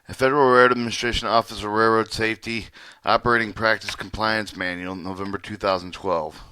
A Federal Railroad Administration Office of Railroad Safety Operating Practice Compliance Manual, November 2012.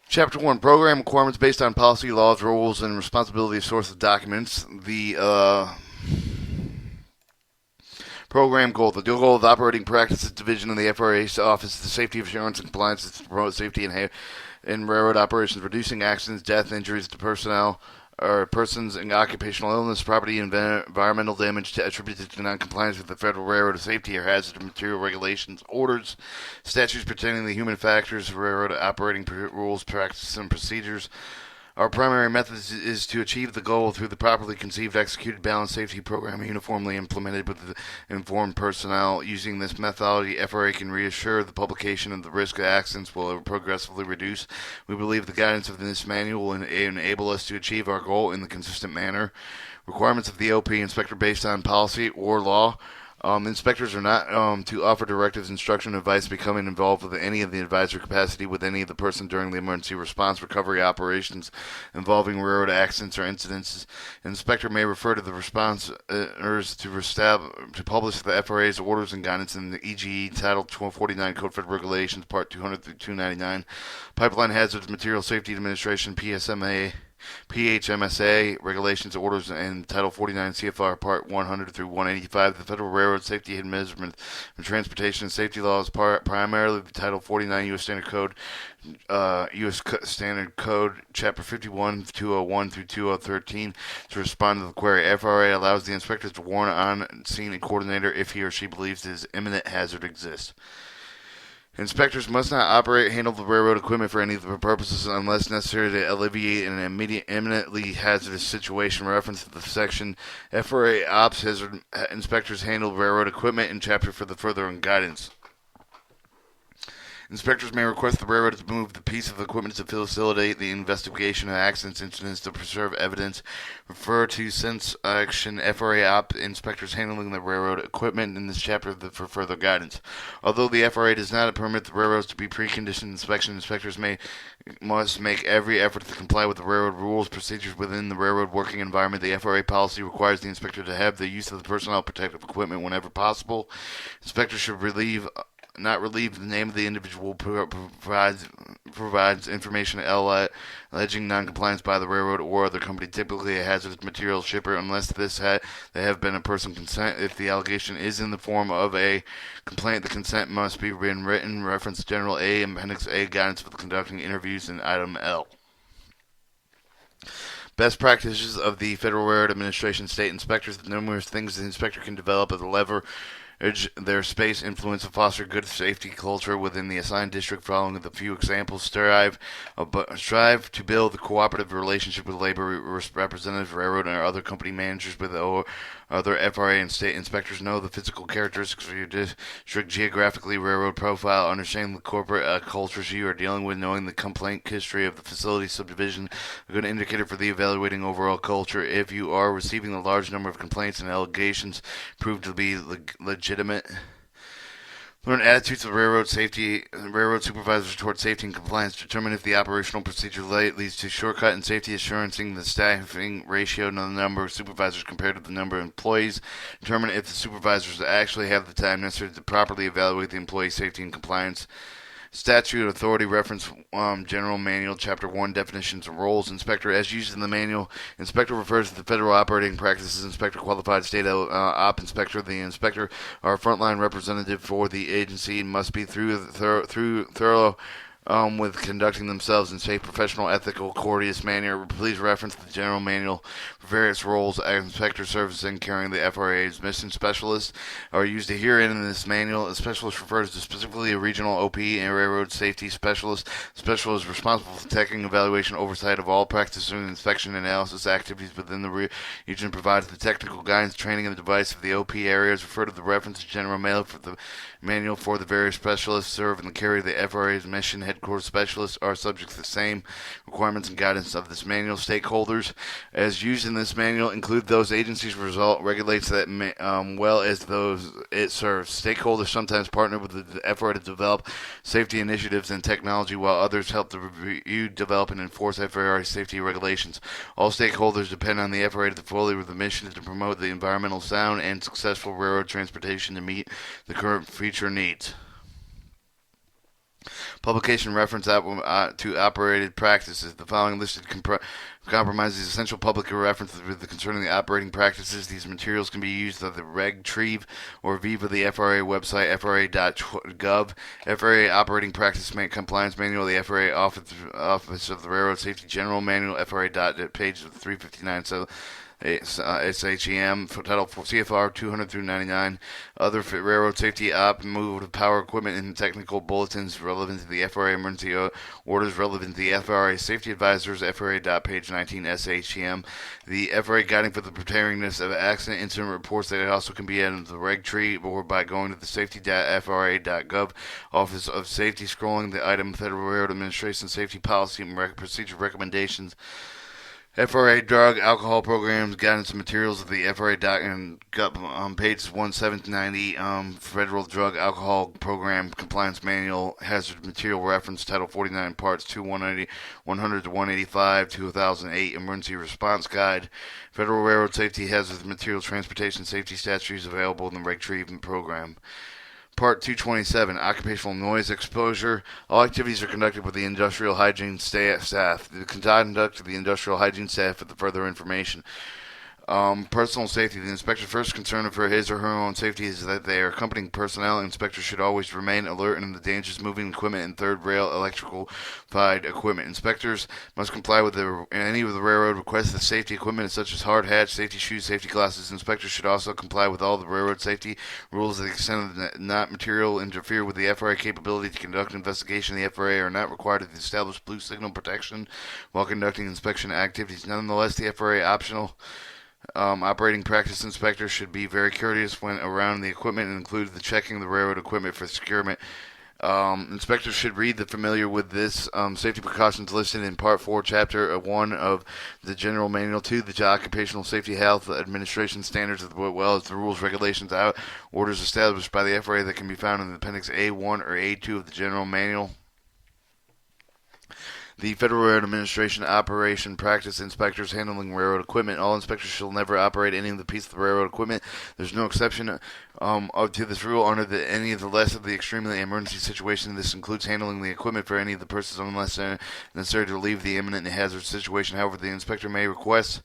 Chapter 1, Program Requirements based on Policy, Laws, Rules, and Responsibility of Source of Documents. The program goal. The goal of the Operating Practices Division of the FRA's Office is the safety, assurance, and compliance to promote safety in railroad operations, reducing accidents, death, injuries to personnel, or persons in occupational illness, property, and environmental damage attributed to noncompliance with the Federal Railroad Safety or Hazardous Material Regulations, orders, statutes pertaining to human factors, railroad operating rules, practices, and procedures. Our primary method is to achieve the goal through the properly conceived, executed, balanced safety program uniformly implemented with the informed personnel. Using this methodology, FRA can reassure the publication of the risk of accidents will progressively reduce. We believe the guidance of this manual will enable us to achieve our goal in a consistent manner. Requirements of the OP inspector based on policy or law. Inspectors are not to offer directives, instruction, advice, becoming involved with any of the advisory capacity with any of the person during the emergency response recovery operations involving railroad accidents or incidents. An inspector may refer to the responders to publish the FRA's orders and guidance in the EGE Title 49 Code Federal Regulations Part 200 through 299. Pipeline Hazardous Material Safety Administration (PSMA). PHMSA regulations, orders, and Title 49 CFR Part 100 through 185. The Federal Railroad Safety Administration and Transportation and Safety Laws, primarily the Title 49 U.S. Standard Code, Chapter 51, 201 through 2013. To respond to the query, FRA allows the inspectors to warn on-scene coordinator if he or she believes his imminent hazard exists. Inspectors must not operate, handle the railroad equipment for any of the purposes unless necessary to alleviate an imminently hazardous situation. Reference to the section FRA Ops Hazard Inspectors handle railroad equipment in chapter for the further guidance. Inspectors may request the railroad to move the piece of equipment to facilitate the investigation of accidents, incidents, to preserve evidence. Refer to Sense Action FRA Op Inspectors handling the railroad equipment in this chapter for further guidance. Although the FRA does not permit the railroads to be preconditioned inspection, inspectors must make every effort to comply with the railroad rules, procedures within the railroad working environment. The FRA policy requires the inspector to have the use of the personnel protective equipment whenever possible. Inspectors should not relieve the name of the individual provides information alleging noncompliance by the railroad or other company, typically a hazardous material shipper, unless they have been a person consent. If the allegation is in the form of a complaint, the consent must be written. Reference General A, Appendix A, Guidance for conducting interviews, in Item L. Best practices of the Federal Railroad Administration. State inspectors. The numerous things the inspector can develop as a lever their space influence and foster good safety culture within the assigned district. Following the few examples: strive to build a cooperative relationship with labor representatives, railroad, and other company managers with other FRA and state inspectors. Know the physical characteristics of your district, geographically, railroad profile, understanding the corporate cultures you are dealing with, knowing the complaint history of the facility subdivision, a good indicator for the evaluating overall culture. If you are receiving a large number of complaints and allegations proved to be legitimate. Learn attitudes of railroad supervisors toward safety and compliance. Determine if the operational procedure leads to shortcut in safety, assuring the staffing ratio, the number of supervisors compared to the number of employees. Determine if the supervisors actually have the time necessary to properly evaluate the employee safety and compliance. Statute Authority Reference General Manual, Chapter 1, Definitions and Roles. Inspector, as used in the manual, inspector refers to the federal operating practices. Inspector, qualified state op inspector. The inspector, our frontline representative for the agency, must be thorough with conducting themselves in safe, professional, ethical, courteous manner. Please reference the general manual for various roles. Inspector services in carrying the FRA's mission. Specialists are used herein in this manual. A specialist refers to specifically a regional OP and railroad safety specialist. Specialist is responsible for taking evaluation, oversight of all practice and inspection analysis activities within the region. Provides the technical guidance, training, and advice of the OP areas. Refer to the reference general manual for the various specialists serve and carry the FRA's mission. headquarters specialists are subject to the same requirements and guidance of this manual. Stakeholders, as used in this manual, include those agencies regulates that well as those it serves. Stakeholders sometimes partner with the FRA to develop safety initiatives and technology, while others help to review, develop, and enforce FRA safety regulations. All stakeholders depend on the FRA to fully with the mission to promote the environmental sound and successful railroad transportation to meet the current future needs. Publication reference to operated practices. The following listed compromises essential public references concerning the operating practices. These materials can be used at the Retrieve or Viva the FRA website, fra.gov, FRA Operating Practice Compliance Manual, the FRA Office of the Railroad Safety General Manual, FRA. Page 359. So SHEM for Title CFR 200 through 99, other railroad safety op, move of power equipment, and technical bulletins relevant to the FRA emergency orders relevant to the FRA safety advisors, FRA. Page 19 SHEM, the FRA guiding for the preparedness of accident incident reports that also can be added to the reg tree or by going to the safety.fra.gov Office of Safety, scrolling the item Federal Railroad Administration Safety Policy and Procedure Recommendations. FRA drug alcohol programs, guidance and materials of the FRA and pages 1790, Federal Drug Alcohol Program Compliance Manual, Hazard Material Reference, Title 49, Parts 2, 100 to 185, 2008, Emergency Response Guide, Federal Railroad Safety Hazard Material Transportation Safety Statutes available in the Reg Treatment Program. Part 227, Occupational Noise Exposure. All activities are conducted with the industrial hygiene staff. The conduct of the industrial hygiene staff for the further information. Personal safety. The inspector's first concern for his or her own safety is that they are accompanying personnel. Inspectors should always remain alert in the dangers of moving equipment and third rail electrical-fied equipment. Inspectors must comply with any of the railroad requests of safety equipment such as hard hats, safety shoes, safety glasses. Inspectors should also comply with all the railroad safety rules to the extent that not material interfere with the FRA capability to conduct investigation. The FRA are not required to establish blue signal protection while conducting inspection activities. Nonetheless, the FRA optional operating practice inspector should be very courteous when around the equipment and include the checking the railroad equipment for securement. Inspectors should read the familiar with this safety precautions listed in Part 4, Chapter 1 of the General Manual 2, the Occupational Safety Health Administration Standards, as well as the rules, regulations, orders established by the FRA that can be found in Appendix A1 or A2 of the General Manual. The Federal Railroad Administration Operation Practice Inspectors handling railroad equipment. All inspectors shall never operate any of the piece of the railroad equipment. There's no exception to this rule under any of the less of the extremely emergency situation. This includes handling the equipment for any of the persons unless necessary to relieve the imminent hazard situation. However, the inspector may request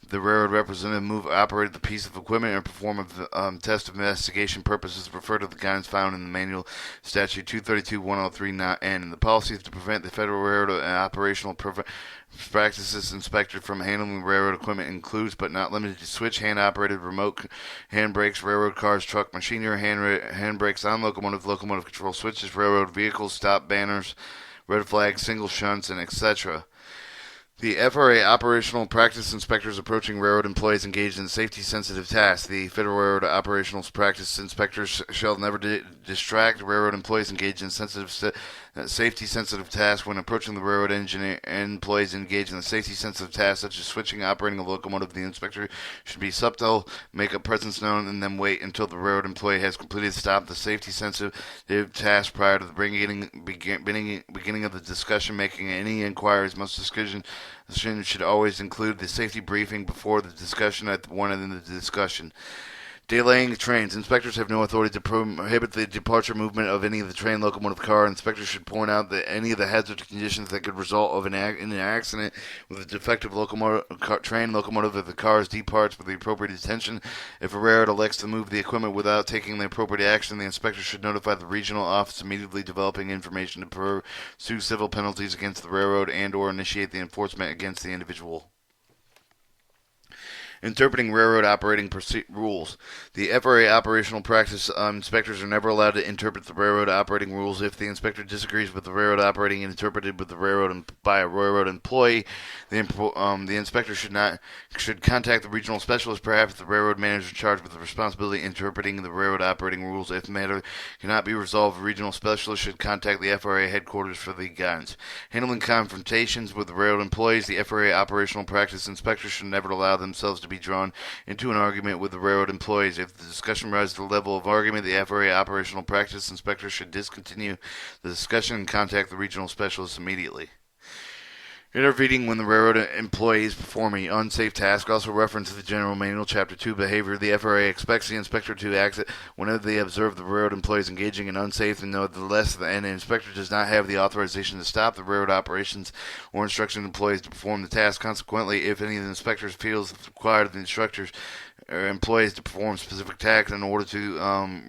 the railroad representative operate the piece of equipment or perform a test of investigation purposes. Refer to the guidance found in the manual statute 232-103-N. The policy is to prevent the Federal Railroad operational practices inspected from handling railroad equipment includes but not limited to switch hand-operated remote hand brakes, railroad cars, truck machinery, hand brakes on locomotive control switches, railroad vehicles, stop banners, red flags, single shunts, and etc. The FRA operational practice inspectors approaching railroad employees engaged in safety-sensitive tasks. The Federal Railroad operational practice inspectors shall never distract railroad employees engaged in safety-sensitive tasks when approaching the railroad employees engaged in the safety-sensitive tasks such as switching, operating a locomotive. The inspector should be subtle, make a presence known, and then wait until the railroad employee has completed stop the safety-sensitive task prior to the beginning of the discussion. Making any inquiries, most discussion should always include the safety briefing before the discussion at one end of the discussion. Delaying trains. Inspectors have no authority to prohibit the departure movement of any of the train, locomotive, car. Inspectors should point out that any of the hazard conditions that could result in an accident with a defective train, locomotive, if the car departs with the appropriate attention. If a railroad elects to move the equipment without taking the appropriate action, the inspector should notify the regional office immediately, developing information to pursue civil penalties against the railroad and/or initiate the enforcement against the individual. Interpreting railroad operating rules. The FRA operational practice inspectors are never allowed to interpret the railroad operating rules. If the inspector disagrees with the railroad operating and interpreted with the railroad by a railroad employee, the inspector should contact the regional specialist, perhaps the railroad manager charged with the responsibility of interpreting the railroad operating rules. If the matter cannot be resolved, the regional specialist should contact the FRA headquarters for the guidance. Handling confrontations with the railroad employees. The FRA operational practice inspectors should never allow themselves to be drawn into an argument with the railroad employees. If the discussion rises to the level of argument, the FRA operational practice inspector should discontinue the discussion and contact the regional specialist immediately. Intervening when the railroad employee is performing an unsafe task. Also reference to the General Manual, Chapter 2, Behavior. The FRA expects the inspector to act whenever they observe the railroad employees engaging in unsafe and nevertheless an inspector does not have the authorization to stop the railroad operations or instruction employees to perform the task. Consequently, if any of the inspectors feels it's required of the instructors or employees to perform specific tasks in order to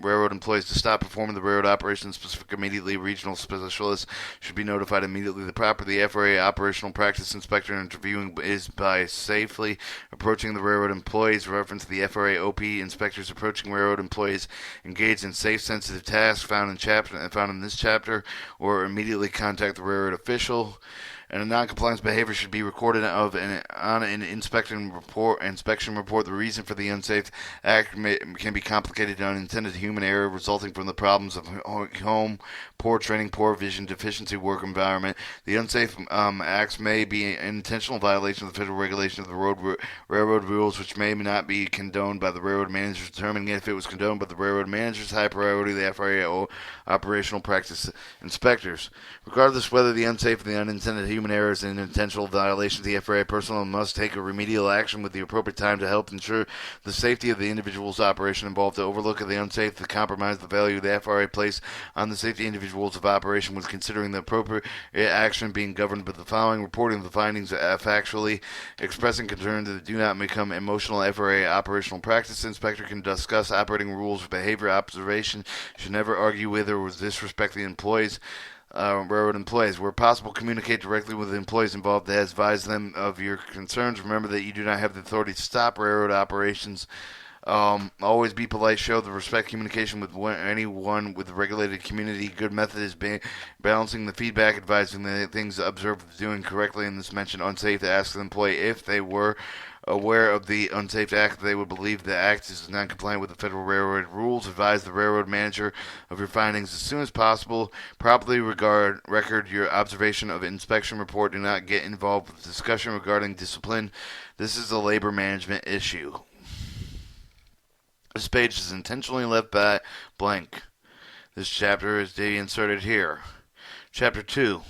railroad employees to stop performing the railroad operations specific immediately, regional specialists should be notified immediately. The FRA operational practice inspector interviewing is by safely approaching the railroad employees. Reference to the FRA OP inspectors approaching railroad employees engaged in safe sensitive tasks found in this chapter, or immediately contact the railroad official. And a non-compliance behavior should be recorded on an inspection report. The reason for the unsafe act can be complicated to unintended human error resulting from the problems of home, poor training, poor vision, deficiency work environment. The unsafe acts may be an intentional violation of the federal regulation of the railroad rules, which may not be condoned by the railroad manager. Determining if it was condoned by the railroad manager's high priority, the FRA operational practice inspectors. Regardless whether the unsafe or the unintended human errors and intentional violations, the FRA personnel must take a remedial action with the appropriate time to help ensure the safety of the individual's operation involved. The overlook of the unsafe, the compromise the value the FRA place on the safety of individuals of operation was considering the appropriate action being governed by the following: reporting the findings factually, expressing concern that do not become emotional. FRA operational practice inspector can discuss operating rules, behavior, observation, should never argue with or disrespect the employees. Railroad employees. Where possible, communicate directly with the employees involved to advise them of your concerns. Remember that you do not have the authority to stop railroad operations. Always be polite. Show the respect. Communication with anyone with the regulated community. Good method is balancing the feedback, advising the things observed doing correctly in this mentioned unsafe. To ask the employee if they were aware of the unsafe act, they would believe the act is non-compliant with the federal railroad rules. Advise the railroad manager of your findings as soon as possible. Properly record your observation of inspection report. Do not get involved with discussion regarding discipline. This is a labor management issue. This page is intentionally left blank. This chapter is inserted here. Chapter 2.